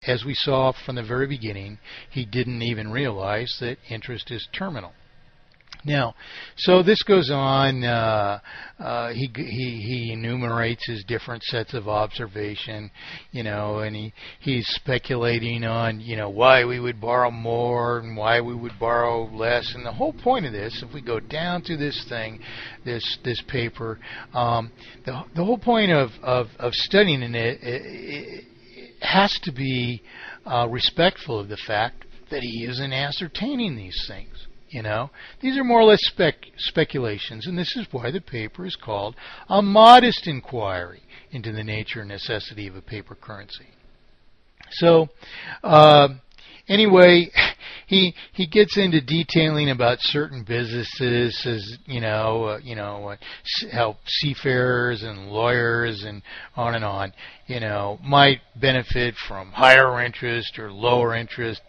as we saw from the very beginning, he didn't even realize that interest is terminal. Now, so this goes on. He enumerates his different sets of observation, and he's speculating on, why we would borrow more and why we would borrow less. And the whole point of this, if we go down through this thing, this paper, the whole point of studying it has to be respectful of the fact that he isn't ascertaining these things. These are more or less speculations, and this is why the paper is called a modest inquiry into the nature and necessity of a paper currency. So, anyway, he gets into detailing about certain businesses, as how seafarers and lawyers and on, might benefit from higher interest or lower interest.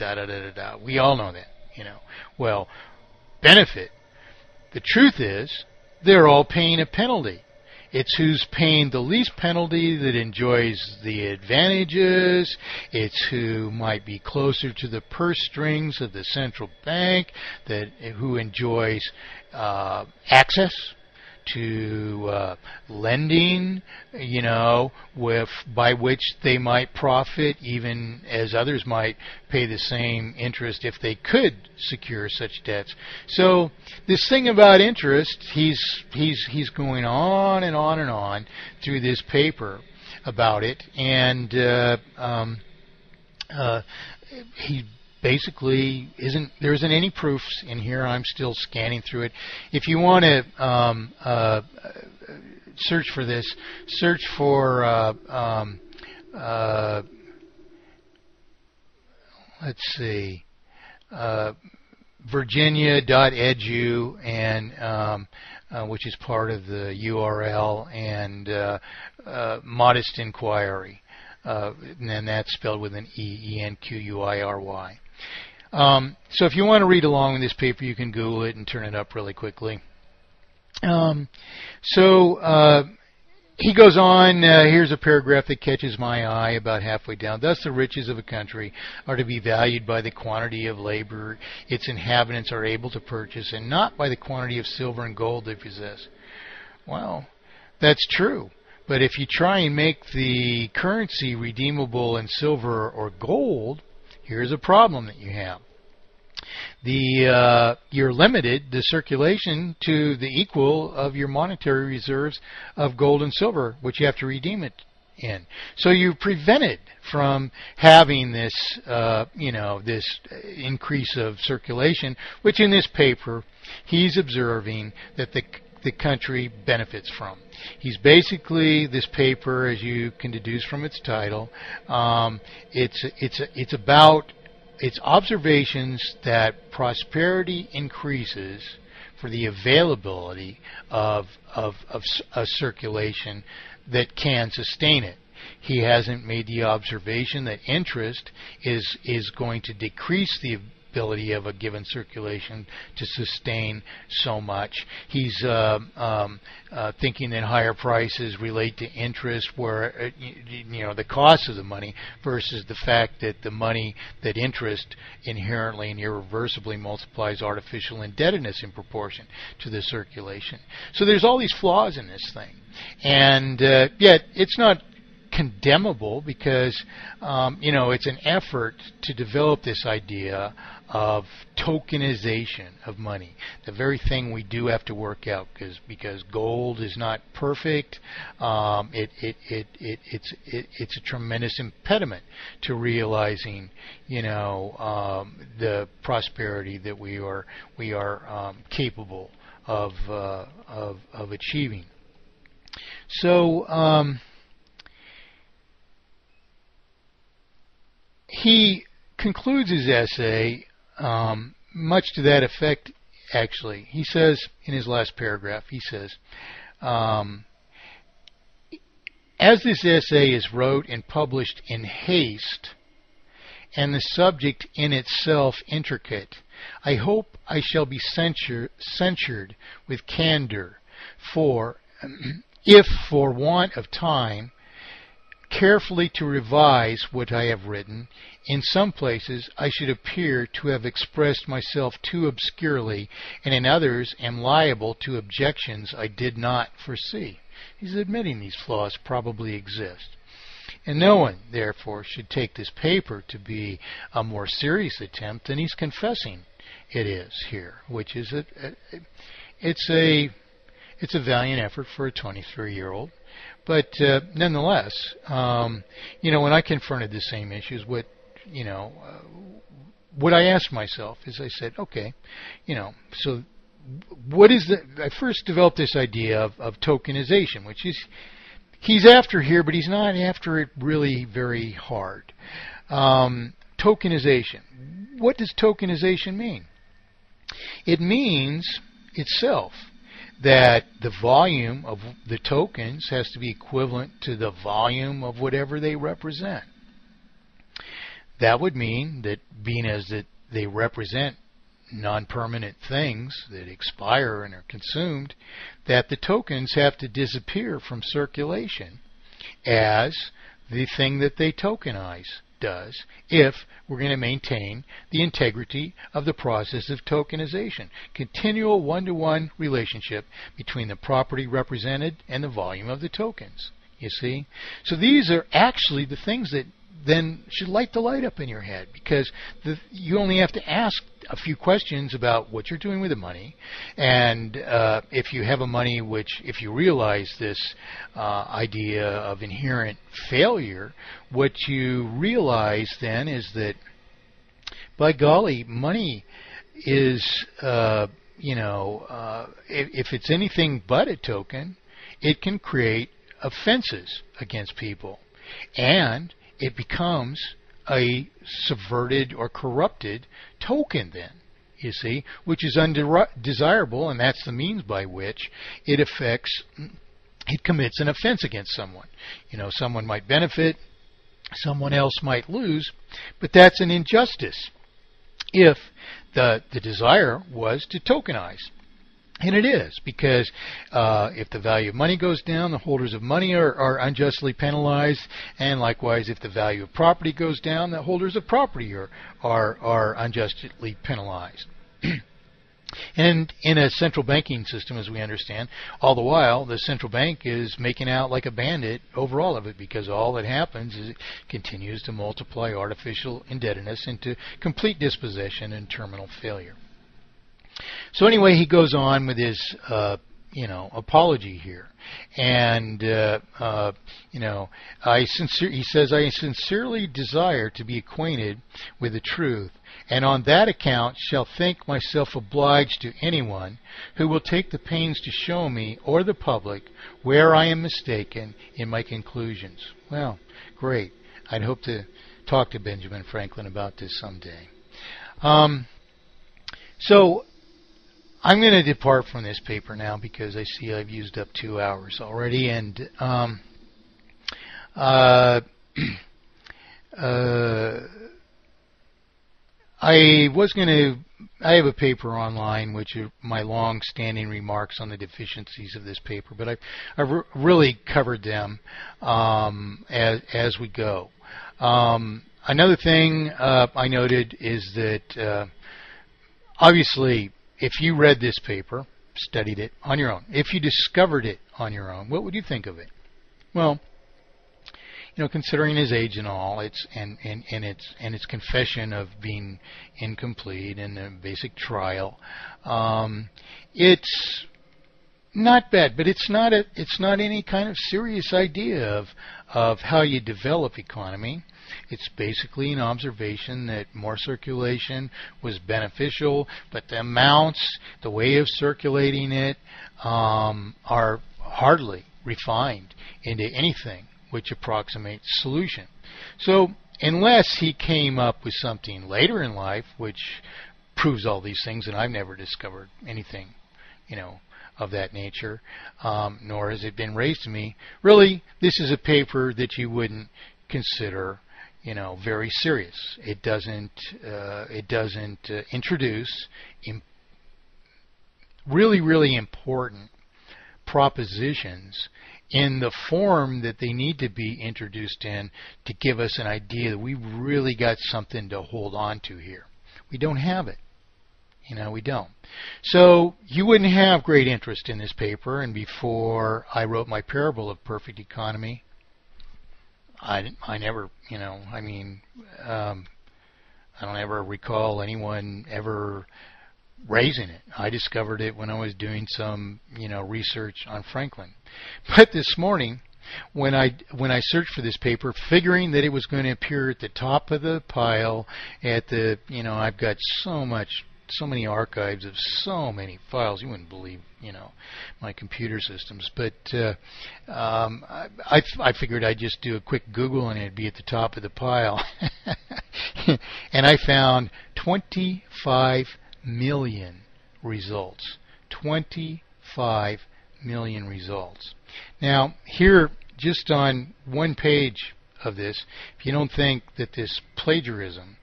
We all know that. Well, benefit. The truth is, they're all paying a penalty. It's who's paying the least penalty that enjoys the advantages. It's who might be closer to the purse strings of the central bank, who enjoys access to lending, by which they might profit, even as others might pay the same interest if they could secure such debts. So this thing about interest, he's going on and on and on through this paper about it, and he basically there isn't any proofs in here. I'm still scanning through it. If you want to search for this, search for let's see, Virginia.edu, and which is part of the URL, and modest inquiry, and that's spelled with an E-E-N-Q-U-I-R-Y. So if you want to read along with this paper, you can Google it and turn it up really quickly. He goes on, here's a paragraph that catches my eye about halfway down. Thus the riches of a country are to be valued by the quantity of labor its inhabitants are able to purchase, and not by the quantity of silver and gold they possess. Well, that's true. But if you try and make the currency redeemable in silver or gold, here's a problem that you have. You're limited the circulation to the equal of your monetary reserves of gold and silver, which you have to redeem it in. So you're prevented from having this, this increase of circulation, which in this paper he's observing that the country benefits from. He's basically, this paper, as you can deduce from its title, it's about its observations that prosperity increases for the availability of a circulation that can sustain it. He hasn't made the observation that interest is going to decrease the ability of a given circulation to sustain so much. He's thinking that higher prices relate to interest, where the cost of the money versus the fact that the money, that interest inherently and irreversibly multiplies artificial indebtedness in proportion to the circulation. So there's all these flaws in this thing, and yet it's not condemnable, because it's an effort to develop this idea of tokenization of money, the very thing we do have to work out, because gold is not perfect. It's a tremendous impediment to realizing the prosperity that we are capable of achieving. So he concludes his essay much to that effect, actually. He says, in his last paragraph, he says, as this essay is wrote and published in haste, and the subject in itself intricate, I hope I shall be censured with candor, for if for want of time carefully to revise what I have written. In some places I should appear to have expressed myself too obscurely, and in others am liable to objections I did not foresee. He's admitting these flaws probably exist. And no one, therefore, should take this paper to be a more serious attempt than he's confessing it is here, which is it's a valiant effort for a 23-year-old. But nonetheless, when I confronted the same issues, what I asked myself is, I said, okay, so what is I first developed this idea of tokenization, which is he's after here, but he's not after it really very hard. Tokenization. What does tokenization mean? It means itself that the volume of the tokens has to be equivalent to the volume of whatever they represent. That would mean that, being as that they represent non-permanent things that expire and are consumed, that the tokens have to disappear from circulation as the thing that they tokenize does, if we're going to maintain the integrity of the process of tokenization. Continual one-to-one relationship between the property represented and the volume of the tokens. You see? So these are actually the things that then should light the light up in your head, because you only have to ask a few questions about what you're doing with the money, and if you have a money which, if you realize this idea of inherent failure, what you realize then is that, by golly, money is, if it's anything but a token, it can create offenses against people, and it becomes a subverted or corrupted token then, you see, which is undesirable, and that's the means by which it commits an offense against someone. Someone might benefit, someone else might lose, but that's an injustice if the desire was to tokenize. And it is, because if the value of money goes down, the holders of money are unjustly penalized, and likewise, if the value of property goes down, the holders of property are unjustly penalized. And in a central banking system, as we understand, all the while, the central bank is making out like a bandit over all of it, because all that happens is it continues to multiply artificial indebtedness into complete dispossession and terminal failure. So anyway, he goes on with his, apology here, and he says, I sincerely desire to be acquainted with the truth, and on that account shall think myself obliged to anyone who will take the pains to show me or the public where I am mistaken in my conclusions. Well, great. I'd hope to talk to Benjamin Franklin about this someday. So I'm going to depart from this paper now, because I see I've used up 2 hours already, and I have a paper online which are my long-standing remarks on the deficiencies of this paper, but I've really covered them as we go. Another thing I noted is that obviously, if you read this paper, studied it on your own, if you discovered it on your own, what would you think of it? Well, considering his age and all, its confession of being incomplete and the basic trial, it's not bad, but it's not any kind of serious idea of how you develop economy. It's basically an observation that more circulation was beneficial, but the amounts, the way of circulating it, are hardly refined into anything which approximates solution. So unless he came up with something later in life which proves all these things, and I've never discovered anything, of that nature, nor has it been raised to me, really, this is a paper that you wouldn't consider very serious. It doesn't introduce really important propositions in the form that they need to be introduced in to give us an idea that we've really got something to hold on to here. We don't have it. We don't. So you wouldn't have great interest in this paper, and before I wrote my parable of perfect economy, I never, I don't ever recall anyone ever raising it. I discovered it when I was doing some, research on Franklin. But this morning, when I searched for this paper, figuring that it was going to appear at the top of the pile, at the, I've got so many archives of so many files, you wouldn't believe, my computer systems. But I figured I'd just do a quick Google and it'd be at the top of the pile. And I found 25 million results. 25 million results. Now, here, just on one page of this, if you don't think that this plagiarism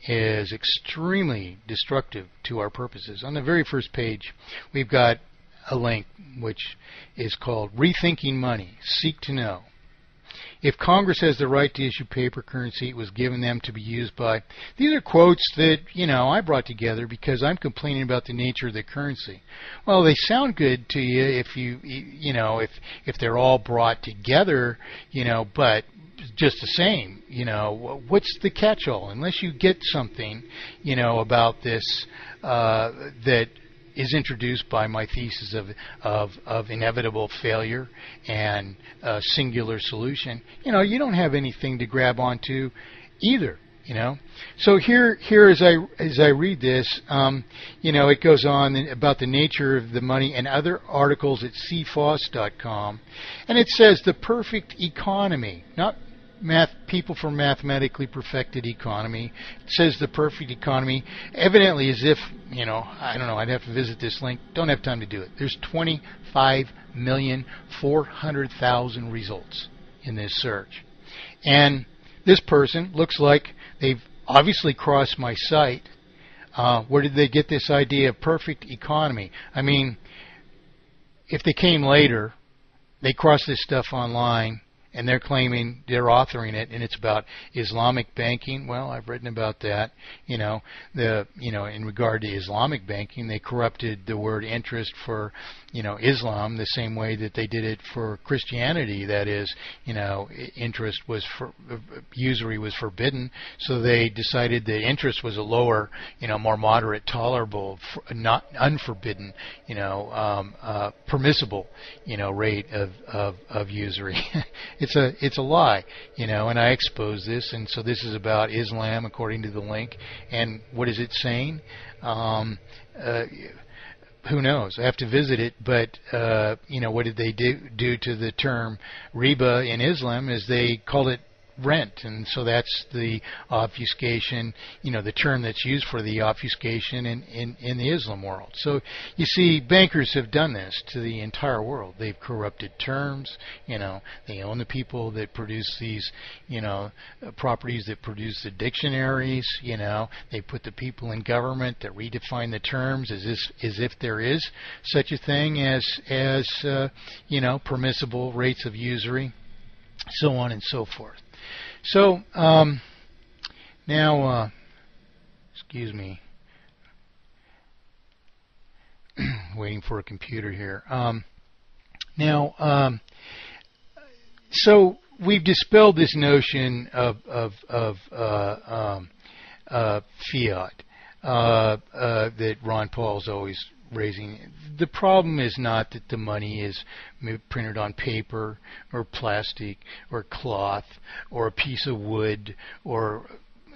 is extremely destructive to our purposes, on the very first page, we've got a link which is called Rethinking Money, Seek to Know. If Congress has the right to issue paper currency, it was given them to be used by. These are quotes that, I brought together because I'm complaining about the nature of the currency. Well, they sound good to you if if they're all brought together, but just the same, what's the catch-all? Unless you get something, about this that is introduced by my thesis of inevitable failure and singular solution, you don't have anything to grab onto either. So here as I read this, it goes on about the nature of the money and other articles at cfoss.com, and it says the perfect economy, not people for mathematically perfected economy. It says the perfect economy, evidently as if, I don't know, I'd have to visit this link. Don't have time to do it. There's 25,400,000 results in this search. And this person looks like they've obviously crossed my site. Where did they get this idea of perfect economy? I mean, if they came later, they crossed this stuff online, and they're claiming they're authoring it, and it's about Islamic banking. Well, I've written about that. In regard to Islamic banking, they corrupted the word interest for, Islam the same way that they did it for Christianity. That is, interest was usury was forbidden, so they decided that interest was a lower, more moderate, tolerable, not unforbidden, permissible, rate of usury. It's a lie, and I expose this, and so this is about Islam according to the link. And what is it saying? Who knows? I have to visit it, but what did they do to the term riba in Islam? Is they called it rent, and so that's the obfuscation, the term that's used for the obfuscation in the Islam world. So you see, bankers have done this to the entire world. They've corrupted terms. They own the people that produce these, properties that produce the dictionaries. They put the people in government that redefine the terms as if there is such a thing as permissible rates of usury, so on and so forth. So now, excuse me, waiting for a computer here. So we've dispelled this notion of fiat that Ron Paul's always raising. The problem is not that the money is printed on paper or plastic or cloth or a piece of wood or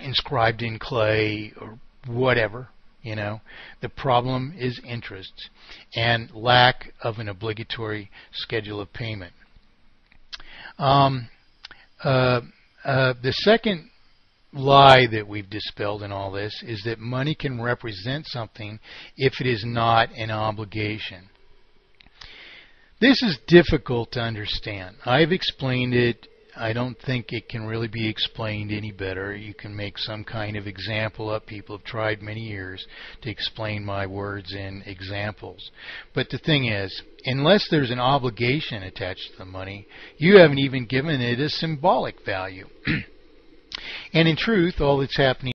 inscribed in clay or whatever. The problem is interest and lack of an obligatory schedule of payment. The second lie that we've dispelled in all this is that money can represent something if it is not an obligation. This is difficult to understand. I've explained it I don't think it can really be explained any better. You can make some kind of example up. People have tried many years to explain my words in examples. But the thing is, unless there's an obligation attached to the money, you haven't even given it a symbolic value. And in truth, all that's happening